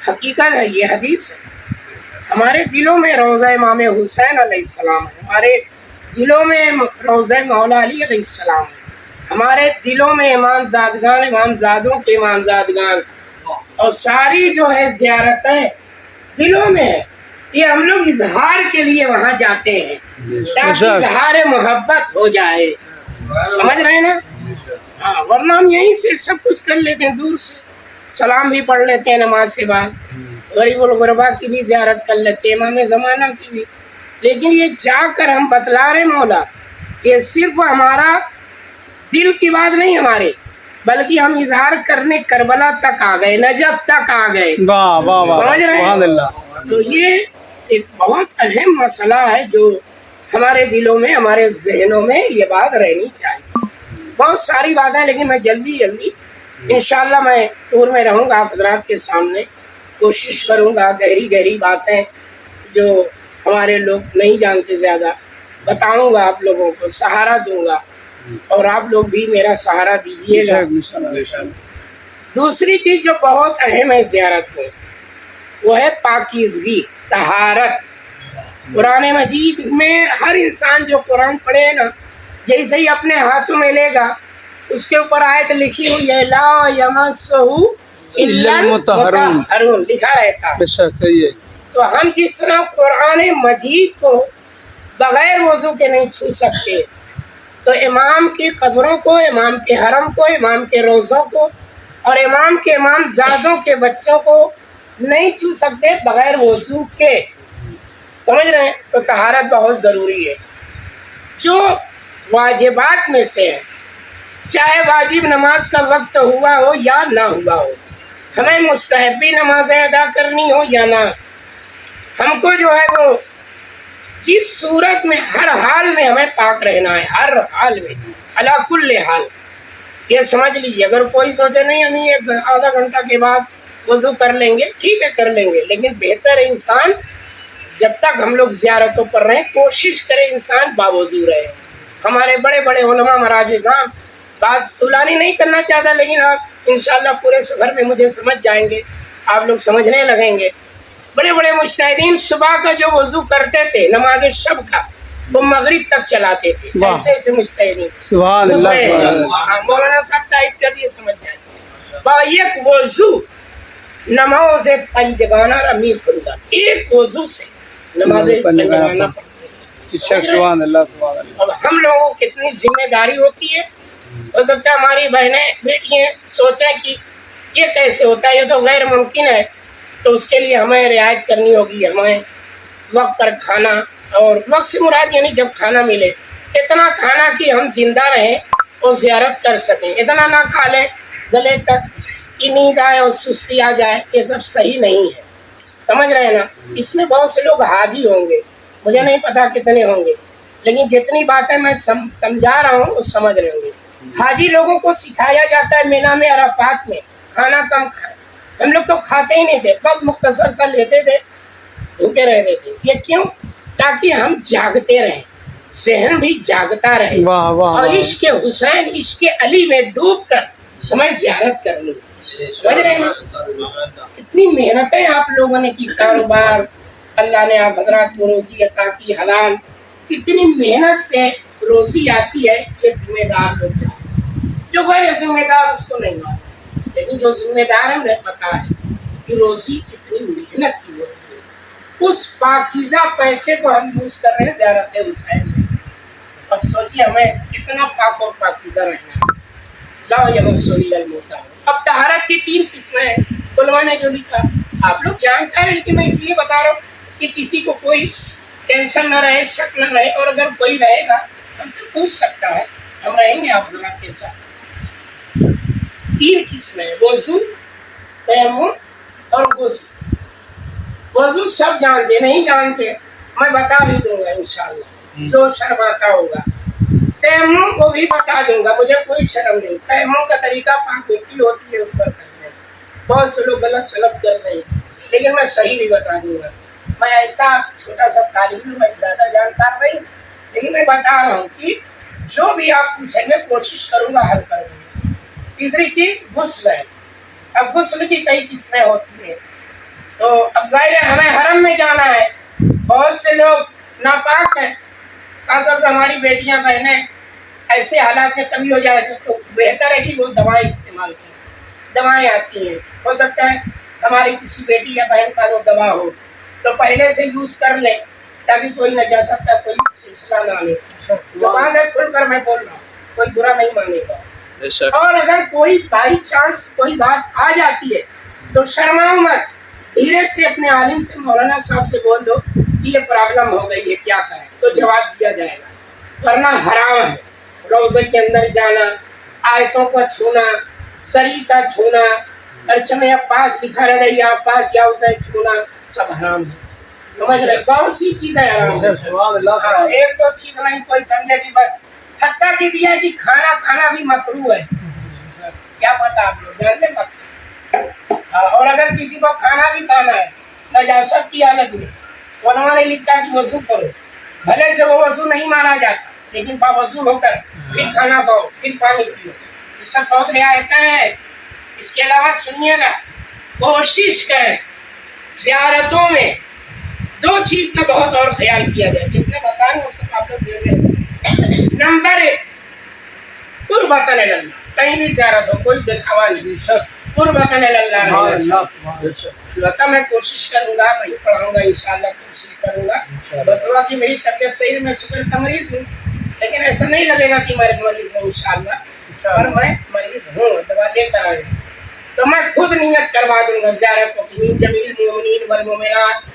حقیقت ہے، یہ حدیث ہے. ہمارے دلوں میں روضہ امام حسین علیہ السلام ہے، ہمارے دلوں میں روضہ مولا علی علیہ السلام ہے، ہمارے دلوں میں امام زادگان، امام زادوں کے امام زادگان، اور ساری جو ہے زیارتیں دلوں میں ہے. یہ ہم لوگ اظہار کے لیے وہاں جاتے ہیں تاکہ اظہار محبت ہو جائے. سمجھ رہے ہیں نا؟ ہاں، ورنہ ہم یہیں سے سب کچھ کر لیتے ہیں، دور سے سلام بھی پڑھ لیتے ہیں نماز کے بعد، غریب الغربا کی بھی زیارت کر لیتے ہیں، امام زمانہ کی بھی. لیکن یہ جا کر ہم بتلا رہے مولا، یہ صرف ہمارا دل کی بات نہیں ہمارے، بلکہ ہم اظہار کرنے کربلا تک آ گئے، نجف تک آ گئے. سمجھ رہے ہیں؟ تو یہ ایک بہت اہم مسئلہ ہے جو ہمارے دلوں میں، ہمارے ذہنوں میں یہ بات رہنی چاہیے. بہت ساری باتیں، لیکن میں جلدی انشاءاللہ میں ٹور میں رہوں گا، آپ حضرات کے سامنے کوشش کروں گا گہری گہری باتیں جو ہمارے لوگ نہیں جانتے زیادہ بتاؤں گا، آپ لوگوں کو سہارا دوں گا، اور آپ لوگ بھی میرا سہارا دیجیے گا. دوسری چیز جو بہت اہم ہے زیارت میں، وہ ہے پاکیزگی، طہارت. قرآن مجید میں ہر انسان جو قرآن پڑھے نا، جیسے ہی اپنے ہاتھوں میں لے گا، اس کے اوپر آیت لکھی ہوئی ہے لا یمسہ الا المطہرون، لکھا رہتا ہے. تو ہم جس طرح قرآن مجید کو بغیر وضو کے نہیں چھو سکتے، تو امام کی قبروں کو، امام کے حرم کو، امام کے روضوں کو، اور امام کے امام زادوں کے بچوں کو نہیں چھو سکتے بغیر وضو کے. سمجھ رہے ہیں؟ تو طہارت بہت ضروری ہے، جو واجبات میں سے ہے، چاہے واجب نماز کا وقت ہوا ہو یا نہ ہوا ہو، ہمیں مستحبی نمازیں ادا کرنی ہو یا نہ، ہم کو جو ہے وہ جس صورت میں ہر حال میں ہمیں پاک رہنا ہے، ہر حال میں، علی کل حال. یہ سمجھ لیجیے. اگر کوئی سوچے نہیں ہم ایک آدھا گھنٹہ کے بعد وضو کر لیں گے، ٹھیک ہے کر لیں گے، لیکن بہتر ہے انسان جب تک ہم لوگ زیارتوں پر رہیں کوشش کرے انسان باوضو رہے. ہمارے بڑے بڑے علماء مراجعان، بات طولانی نہیں کرنا چاہتا، لیکن آپ انشاءاللہ پورے سفر میں مجھے سمجھ جائیں گے، آپ لوگ سمجھنے لگیں گے. بڑے بڑے مجتہدین صبح کا جو وضو کرتے تھے نماز شب کا، وہ مغرب تک چلاتے تھے. ایسے ایسے مجتہدین، سبحان اللہ. مولانا صاحب تائید کر دیے، سمجھ جائیں. با یک وضو نماز پنجگانہ رمی خدا، ایک وضو سے نماز پنجگانہ پڑھتے تھے. اب ہم لوگوں کو کتنی ذمہ داری ہوتی ہے. ہو سکتا ہے ہماری بہنیں بیٹیاں سوچیں کہ یہ کیسے ہوتا ہے، یہ تو غیر ممکن ہے. تو اس کے لیے ہمیں رعایت کرنی ہوگی، ہمیں وقت پر کھانا، اور وقت سے مراد یعنی جب کھانا ملے اتنا کھانا کہ ہم زندہ رہیں اور زیارت کر سکیں. اتنا نہ کھا لیں گلے تک کہ نیند آئے اور سستی آ جائے، یہ سب صحیح نہیں ہے. سمجھ رہے ہیں نا؟ اس میں بہت سے لوگ حاجی ہوں گے، مجھے نہیں پتا کتنے ہوں گے، لیکن جتنی باتیں میں سمجھا رہا ہوں وہ سمجھ رہے ہوں گے. حاجی لوگوں کو سکھایا جاتا ہے مینا میں، عرفات میں کھانا کم کھائیں. ہم لوگ تو کھاتے ہی نہیں تھے، بہت مختصر سا لیتے تھے، بھوکے رہتے تھے. یہ کیوں؟ تاکہ ہم جاگتے رہیں، ذہن بھی جاگتا رہے، اور عشق حسین، عشق علی میں ڈوب کر ہمیں زیارت کرنی. سمجھ رہے ہیں نا؟ اتنی محنتیں آپ لوگوں نے کی، کاروبار اللہ نے آپ حضرات کو روزی عطا کی حلال، کتنی محنت سے روزی آتی ہے. یہ ذمہ دار لوگ ہیں، جو غیر ذمہ دار اس کو نہیں معلوم، لیکن جو ذمہ دار ہے انہیں پتا ہے کہ روزی کتنی محنت کی ہوتی ہے. اس پاکیزہ پیسے کو ہم یوز کر رہے ہیں زیارت حسین میں. اب سوچیے ہمیں کتنا پاک اور پاکیزہ رہنا ہے. لا یمسہ الا المطہرون. اب طہارت کی 3 قسمیں ہیں، علماء نے جو لکھا آپ لوگ جانتے ہیں، لیکن میں اس لیے بتا رہا ہوں کہ کسی کو کوئی ٹینشن نہ رہے، شک نہ رہے، اور اگر کوئی رہے گا ہم سے پوچھ سکتا ہے، ہم رہیں گے آپ حضرات کے ساتھ. 3 قسمیں: وضو، تیمم اور غسل. وضو سب جانتے، نہیں جانتے میں بتا بھی دوں گا انشاءاللہ، جو شرماتا ہوگا. تیمم کو بھی بتا دوں گا، مجھے کوئی شرم نہیں. تیمم کا طریقہ پاک مٹی ہوتی ہے اوپر کرتے ہیں، بہت سے لوگ غلط سلط کرتے ہیں، لیکن میں صحیح بھی بتا دوں گا. میں ایسا چھوٹا سا طالب علم، میں زیادہ جانکار نہیں، لیکن میں بتا رہا ہوں کہ جو بھی آپ پوچھیں گے کوشش کروں گا حل کرنے کی. تیسری چیز غسل ہے. اب غسل کی کئی قسمیں ہوتی ہیں. تو اب ظاہر ہے ہمیں حرم میں جانا ہے، بہت سے لوگ ناپاک ہیں، اگر ہماری بیٹیاں بہنیں ایسے حالات میں کبھی ہو جائے تو بہتر ہے کہ وہ دوائیں استعمال کریں، دوائیں آتی ہیں، ہو سکتا ہے ہماری کسی بیٹی یا بہن کا وہ دوا ہو تو پہلے سے یوز کر لیں تاکہ کوئی نجاست کا کوئی سلسلہ نہ آنے۔ جو بات ہے کھل کر میں بول رہا ہوں، کوئی برا نہیں مانے گا۔ اور اگر کوئی بائی چانس کوئی بات آ جاتی ہے تو شرماؤ مت، دھیرے سے اپنے عالم سے مولانا صاحب سے بول دو کہ یہ پرابلم ہو گئی ہے کیا کریں، تو جواب دیا جائے گا، ورنہ حرام ہے روزے کے اندر جانا، آیتوں کو چھونا، سری کا چھونا، پرچم عباس لکھا رہ گئی عباس یا اسے چھونا، سب حرام ہے، سمجھ رہے؟ بہت سی چیزیں حرام ہیں، ایک دو چیز نہیں کوئی سمجھے کہ بس حتیٰ کہ دیا کہ کھانا کھانا بھی مکروہ ہے، کیا پتا آپ لوگ جانتے مکروہ؟ اور اگر کسی کو کھانا بھی کھانا ہے نجاست کی حالت میں، علماء نے لکھا کہ وضو کرو، بھلے سے وہ وضو نہیں مانا جاتا لیکن باوضو ہو کر پھر کھانا کھاؤ پھر پانی پیو، یہ سب بہت رعایتیں ہیں۔ اس کے علاوہ سنیے گا، کوشش کریں زیارتوں میں دو چیز کا بہت اور خیال کیا جائے، جتنے بتائیں وہ سب آپ لوگ ذہن میں رکھیں۔ نمبر 1، قربتاً اللہ، کہیں بھی زیارت ہو کوئی دکھاوا نہیں، قربتاً اللہ رہنا چاہیے۔ البتہ میں کوشش کروں گا، میں پڑھاؤں گا انشاءاللہ، کوشش کروں گا، بتوا کہ میری طبیعت صحیح، میں شکر کا مریض ہوں، لیکن ایسا نہیں لگے گا کہ میں مریض ہوں انشاءاللہ، پر میں مریض ہوں، دوا لے کر آئے تو میں خود نیت کروا دوں گا زیارتوں کی، جمیل مومنین والمومنات